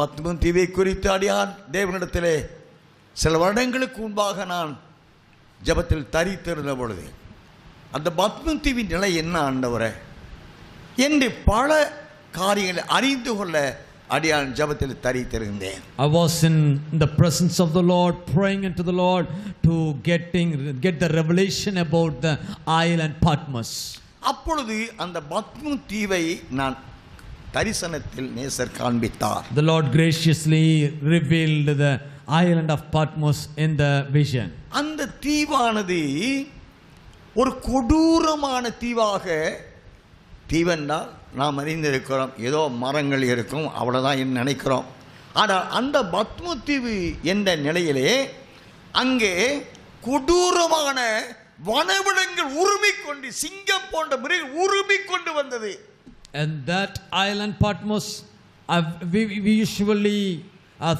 பத்மம் தீவை குறித்து அடியான் தேவனிடத்திலே சில வருடங்களுக்கு முன்பாக நான் ஜெபத்தில் தரித்திருந்த பொழுது அந்த பத்மம் தீவின் நிலை என்ன ஆண்டவரே என்று பல காரியங்களை அறிந்து கொள்ள அடியான் ஜெபத்தில் தரித்திருந்தேன். I was in the presence of the Lord, praying unto the Lord to get the revelation about the island Patmos. அப்பொழுது அந்த பத்மம் தீவை நான் தரிசனத்தில் நேசர் காண்பித்தார். The Lord graciously revealed the island of Patmos in the vision. அந்த தீவானது ஒரு கொடூரமான தீவாக, தீவென்றால் நாம் அறிந்திருக்கிறோம் ஏதோ மரங்கள் இருக்கும் அவ்வளோதான் நினைக்கிறோம். ஆனால் அந்த பத்ம தீவு என்ற நிலையிலே அங்கே கொடூரமான வனவிலங்குகள் உருமிக்கொண்டு, சிங்கம் போன்ற மிருகம் உருமிக்கொண்டு வந்தது. And that island Patmos, we usually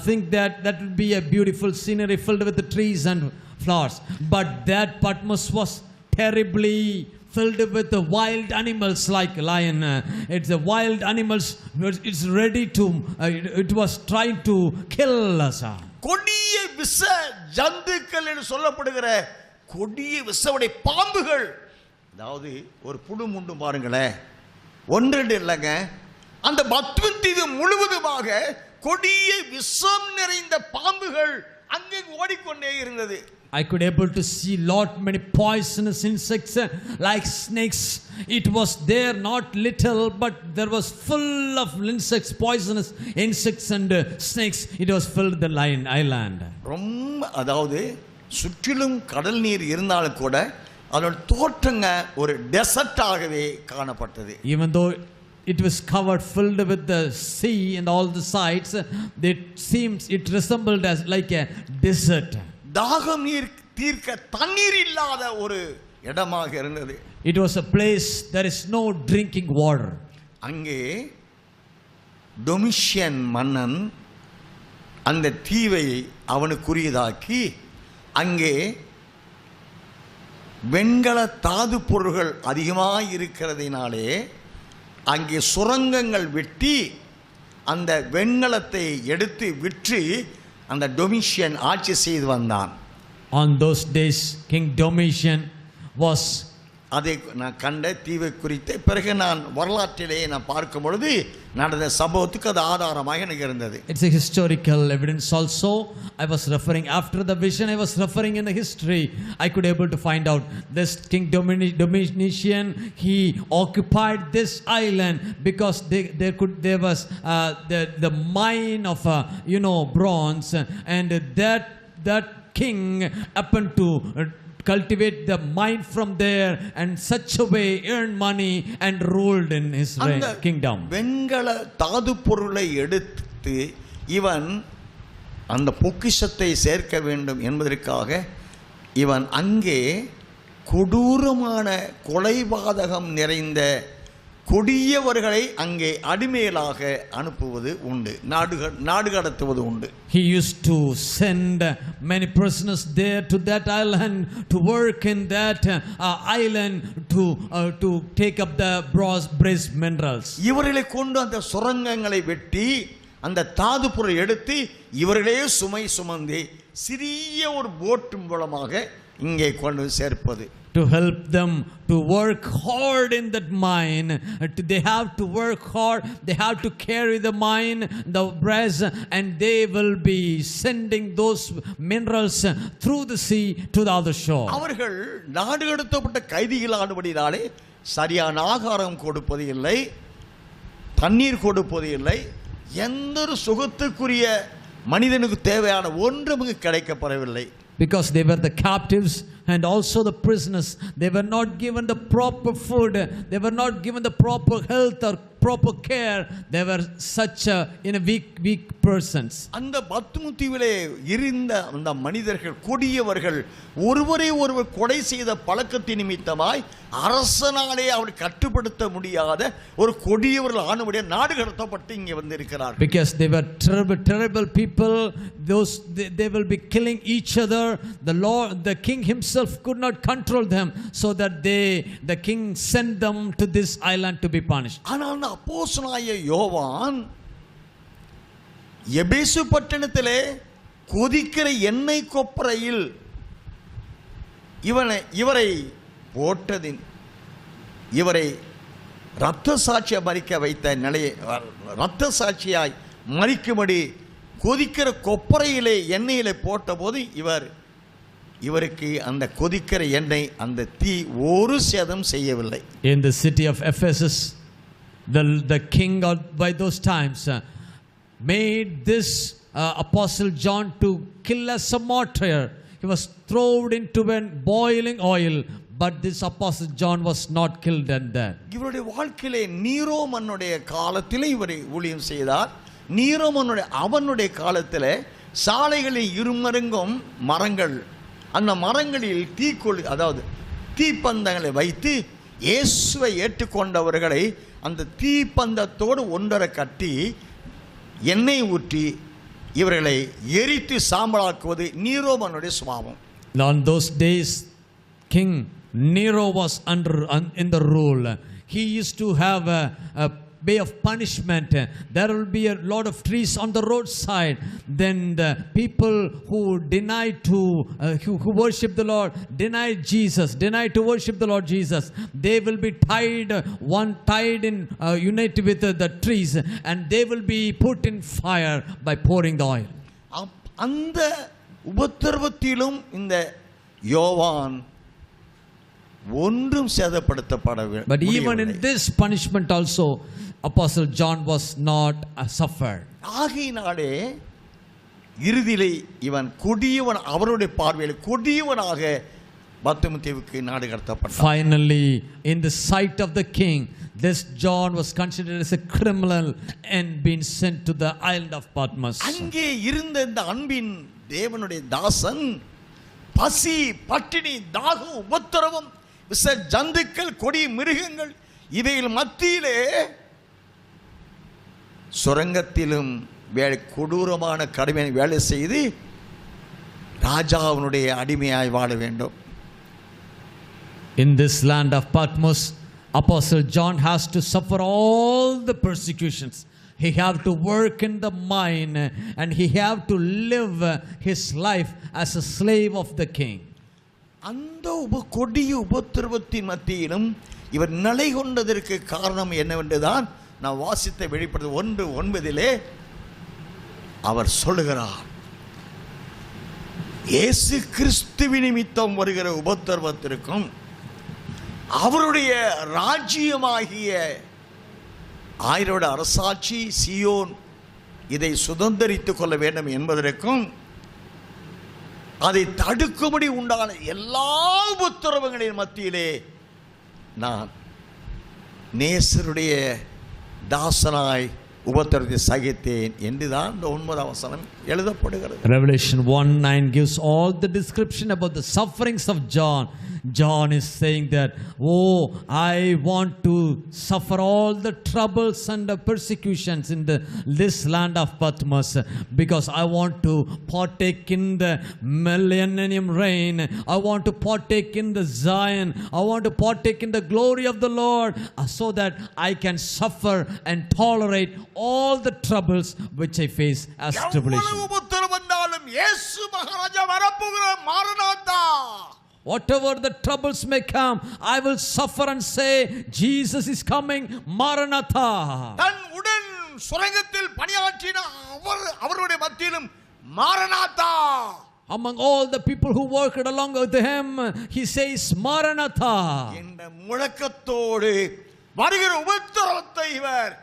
think that would be a beautiful scenery filled with the trees and flowers. But that Patmos was terribly filled with the wild animals like lion. It's the wild animals. It's ready to. It was trying to kill us. கொடிய விஷ ஜந்துக்கள் என்று சொல்லப்படுகிற கொடிய விஷவுடைய பாம்புகள். அதாவது ஒரு புழு முண்டு பாருங்களேன், ஒன்றெண்டு இல்லைங்க, அந்த பத்மம் தீவு முழுவதுமாக கொடிய விஷம் நிறைந்த பாம்புகள் அங்கே ஓடிக்கொண்டே இருந்தது. I could able to see lot many poisonous insects like snakes. It was there not little, but there was full of insects, poisonous insects and snakes. It was filled the island. ரொம்ப, அதாவது சுற்றிலும் கடல் நீர் இருந்தாலும் கூட அதோட தோற்றங்க ஒரு டெசர்ட்டாகவே காணப்பட்டது. Even though it was covered, filled with the sea and all the sides, it resembled as like a desert. தாகம் நீர் தீர்க்க தண்ணீர் இல்லாத ஒரு இடமாக இருந்தது. It was a place there is no drinking water. அங்கே டொமிஷியன் மன்னன் அந்த தீவை அவனுக்குரியதாக்கி அங்கே வெண்கல தாது பொருள்கள் அதிகமாக இருக்கிறதினாலே அங்கே சுரங்கங்கள் வெட்டி அந்த வெண்கலத்தை எடுத்து விற்று அந்த டொமிஷியன் ஆட்சி செய்து வந்தான். On those days King Domitian was, அதை நான் கண்ட தீவை குறித்து பிறகு நான் வரலாற்றிலே நான் பார்க்கும் பொழுது நடந்த சம்பவத்துக்கு அது ஆதாரமாக எனக்கு இருந்தது. It's a historical evidence also. I was referring after the vision, I was referring in the history. I could able to find out this King Domitian, he occupied this island because there was the mine of bronze, and that king happened to cultivate the mine from there and such a way earn money and ruled in his kingdom. வெண்கல தாது பொருளை எடுத்து இவன் அந்த பொக்கிஷத்தை சேர்க்க வேண்டும் என்பதற்காக இவன் அங்கே கொடூரமான கொலைபாதகம் நிறைந்த கொடியவர்களை அங்கே அடிமைகளாக அனுப்புவது உண்டு, நாடு கடத்துவது உண்டு. He used to send many prisoners there to that island to work in that island to take up the brass minerals. இவர்களை கொண்டு அந்த சுரங்கங்களை வெட்டி அந்த தாது பொருளை எடுத்து இவர்களே சுமை சுமந்து சிறிய ஒரு போட்டு மூலமாக இங்கே கொண்டு சேர்ப்பது. To help them to work hard in that mine, they have to work hard, they have to carry the mine, the brass, and they will be sending those minerals through the sea to the other shore. அவர்கள் நாடு கடத்தப்பட்ட கைதிகளானபடினாலே சரியான ஆகாரம் கொடுப்பது இல்லை, தண்ணீர் கொடுப்பது இல்லை, எந்த ஒரு சுகத்துக்குரிய மனிதனுக்கு தேவையான ஒன்றும் கிடைக்கப்படவில்லை. Because they were the captives and also the prisoners, they were not given the proper food, they were not given the proper health or proper care. They were such weak persons. அந்த பத்ம தீவிலே இருந்த அந்த மனிதர்கள் கொடியவர்கள் ஒருவரை ஒருவர் கொலை செய்த பழக்கத்தின் நிமித்தமாய் அரசனாலே அவர் கட்டுப்படுத்த முடியாத ஒரு கொடியவர்கள் ஆனபடியே நாடு கடத்தப்பட்டு இங்கே வந்திருக்கிறார்கள். Because they were terrible people, they will be killing each other. The king himself could not control them, so that the king sent them to this island to be punished. ஆனால் அப்போஸ்தலனாகிய யோவான் எபேசு பட்டணத்திலே கொதிக்கிற எண்ணெய் கொப்பரையில் இவரை போட்டதின் இவரை இரத்த சாட்சியை மறிக்க வைத்த நிலையை இரத்த சாட்சியாய் மறிக்கும்படி கொதிக்கிற கொப்பரையிலே எண்ணெயிலே போட்டபோது இவருக்கு அந்த கொதிக்கிற எண்ணெய் அந்த தீ ஒரு சேதம் செய்யவில்லை. In the city of Ephesus, the king by those times made this apostle John to kill as a martyr. He was thrown into a boiling oil, but this apostle John was not killed and dead. இவருடைய வாழ்க்கையிலே நீரோ மன்னுடைய காலத்திலே இவர் ஊழியம் செய்தார். நீரோ அவனுடைய காலத்திலே சாலைகளில் இருமருங்கும் மரங்கள், அந்த மரங்களில் அதாவது தீப்பந்தங்களை வைத்து இயேசுவை ஏற்றுக்கொண்டவர்களை அந்த தீப்பந்தத்தோடு ஒன்றரை கட்டி எண்ணெய் ஊற்றி இவர்களை எரித்து சாம்பலாக்குவது நீரோமனுடைய சுபாவம். On those days, King Nero was in the rule. He used to have a way of punishment. There will be a lot of trees on the roadside. Then the people who denied to who worship the Lord, denied to worship the Lord Jesus, they will be tied in unity with the trees, and they will be put in fire by pouring the oil. அந்த உபத்திரவத்திலும் இந்த யோவான் ஒன்றும் சேதப்படுத்தப்படவில்லை. But even in this punishment also, Apostle John was not suffered. ஆகையினாலே இறுதியிலே இவன் கொடியவன், அவருடைய பார்வையில் கொடியவனாக பத்மோத்தேவுக்கு நாடு கடத்தப்பட்டான். Finally, in the sight of the king, this John was considered as a criminal and been sent to the island of Patmos. அங்கே இருந்த இந்த அன்பின் தேவனுடைய தாசன் பசி, பட்டினி, தாகம், உபத்திரவம், விஷ ஜந்துக்கள், கொடி மிருகங்கள் இவைகள் மத்தியிலே சுரங்கத்திலும் கொடூரமான கடுமையான வேலை செய்து ராஜாவினுடைய அடிமையாய் வாழ வேண்டும். In this land of Patmos, Apostle John has to suffer all the persecutions. He have to work in the mine, and he have to live his life as a slave of the king. அந்த கொடிய உபத்திரவத்தின் மத்தியிலும் இவர் நிலை கொண்டதற்கு காரணம் என்னவென்றுதான் நான் வாசித்த வெளிப்படுத்த 1:9 அவர் சொல்லுகிறார், இயேசு கிறிஸ்துவின் நிமித்தம் வருகிற உபத்திரவத்திற்கும் அவருடைய ராஜ்யமாகிய ஆயிரோட அரசாட்சி சியோன் இதை சுதந்தரித்துக் கொள்ள வேண்டும் என்பதற்கும் அதை தடுக்கும்படி உண்டான எல்லா உபத்திரவங்களின் மத்தியிலே நான் நேசருடைய தாசனாய் உபத்திரத்தை சகித்தேன் என்றுதான் இந்த 9ஆம் வசனம் எழுதப்படுகிறது. Revelation 1:9 gives all the description about the sufferings of John. John is saying that, oh, I want to suffer all the troubles and the persecutions in this land of Patmos, because I want to partake in the millennium reign. I want to partake in the Zion. I want to partake in the glory of the Lord, so that I can suffer and tolerate all the troubles which I face as tribulation. Whatever the troubles may come, I will suffer and say, Jesus is coming, Maranatha. தன் உடன் சுரங்கத்தில் பணியாற்றின அவருடைய மத்தியிலும் Maranatha. Among all the people who worked along with him, he says, Maranatha. இந்த முழக்கத்தோடு வருகிற உபத்திரவத்தை இவர்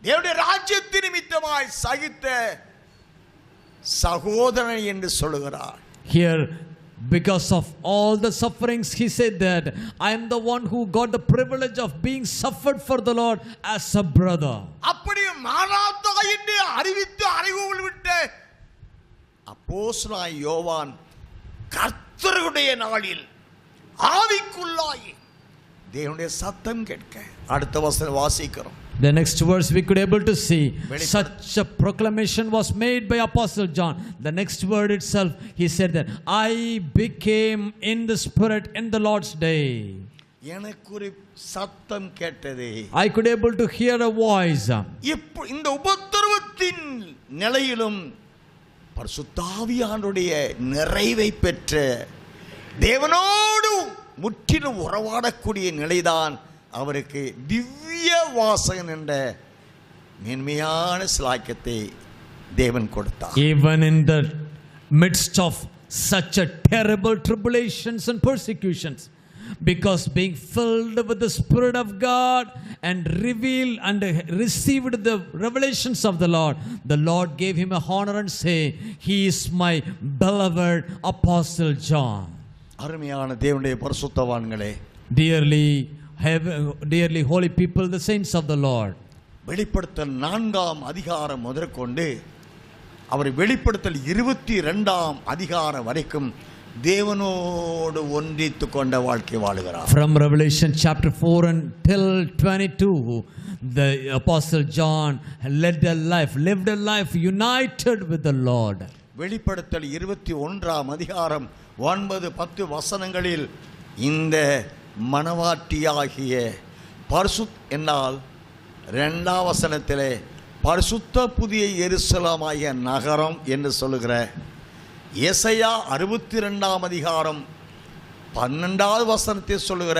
தேவனுடைய ராஜ்யத்தின் நிமித்தமாய் சகித்த சகோதரன் என்று சொல்லுகிறார். Here, because of all the sufferings, he said that I am the one who got the privilege of being suffered for the Lord as a brother. அப்படியே மாராத்தா என்று அறிவித்து அறிவுகள் விட்டு அப்போஸ்தலனாகிய யோவான் கர்த்தருடைய நாளில் ஆவிக்குள்ளாய் தேவனுடைய சத்தம் கேட்க அடுத்த வசனம் வாசிக்கிறோம். The next verse we could able to see such a proclamation was made by Apostle John. The next word itself, he said that I became in the spirit in the Lord's day. எனக்கு ஒரு சத்தம் கேட்டது. I could able to hear a voice. இந்த உபத்திரவத்தின் நிலையிலும் பரிசுத்தாவியானுடைய நிறைவை பெற்ற தேவனோடு முற்றிலும் உறவாடக்கூடிய நிலைதான் அவருக்கு திவ்ய வாசகன் என்ற மேன்மையான சிலாக்கியத்தை தேவன் கொடுத்தார். Even in the midst of such a terrible tribulations and persecutions, because being filled with the Spirit of God and revealed and received the revelations of the Lord gave him a honor and say, he is my beloved Apostle John. அருமையான தேவனுடைய பரிசுத்தவான்களே, dearly holy people, the saints of the Lord. வெளிப்படுத்தல் 4ஆம் அதிகாரம் முதற்கொண்டு அவர் வெளிப்படுத்தல் 22ஆம் அதிகாரம் வரைக்கும் தேவனோடு ஒன்றித்து கொண்ட வாழ்க்கை வாழுகிறார். From Revelation chapter 4 until 22, the Apostle John lived a life united with the Lord. வெளிப்படுத்தல் 21ஆம் அதிகாரம் 9-10 வசனங்களில் இந்த மனவாட்டியாகிய பரிசுத் என்னால் 2ஆம் வசனத்திலே பரிசுத்த புதிய எருசலேமாகிய நகரம் என்று சொல்லுகிற ஏசாயா 62ஆம் அதிகாரம் 12வது வசனத்தை சொல்லுகிற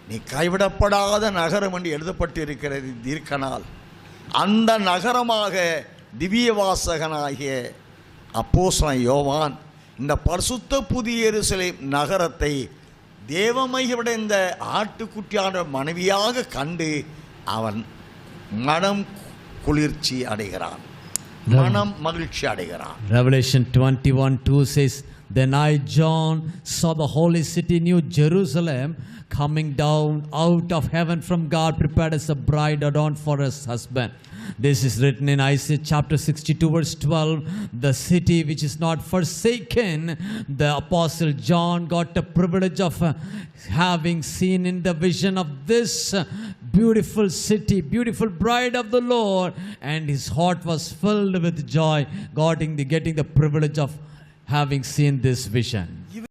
நீ கைவிடப்படாத நகரம் என்று எழுதப்பட்டிருக்கிறது இருக்கனால் அந்த நகரமாக திவ்ய வாசகனாகிய அப்போஸ்தலன் யோவான் இந்த பரிசுத்த புதிய எருசலேம் நகரத்தை தேவமகிமையுடைய ஆட்டுக்குட்டியான மனைவியாக கண்டு அவன் மனம் குளிர்ச்சி அடைகிறான், மனம் மகிழ்ச்சி அடைகிறான். Revelation 21:2 says, then I, John, saw the holy city, New Jerusalem, coming down out of heaven from God, prepared as a bride adorned for her husband. This is written in Isaiah chapter 62 verse 12. The city which is not forsaken. The Apostle John got the privilege of having seen in the vision of this beautiful city, beautiful bride of the Lord, and his heart was filled with joy, getting the privilege of having seen this vision.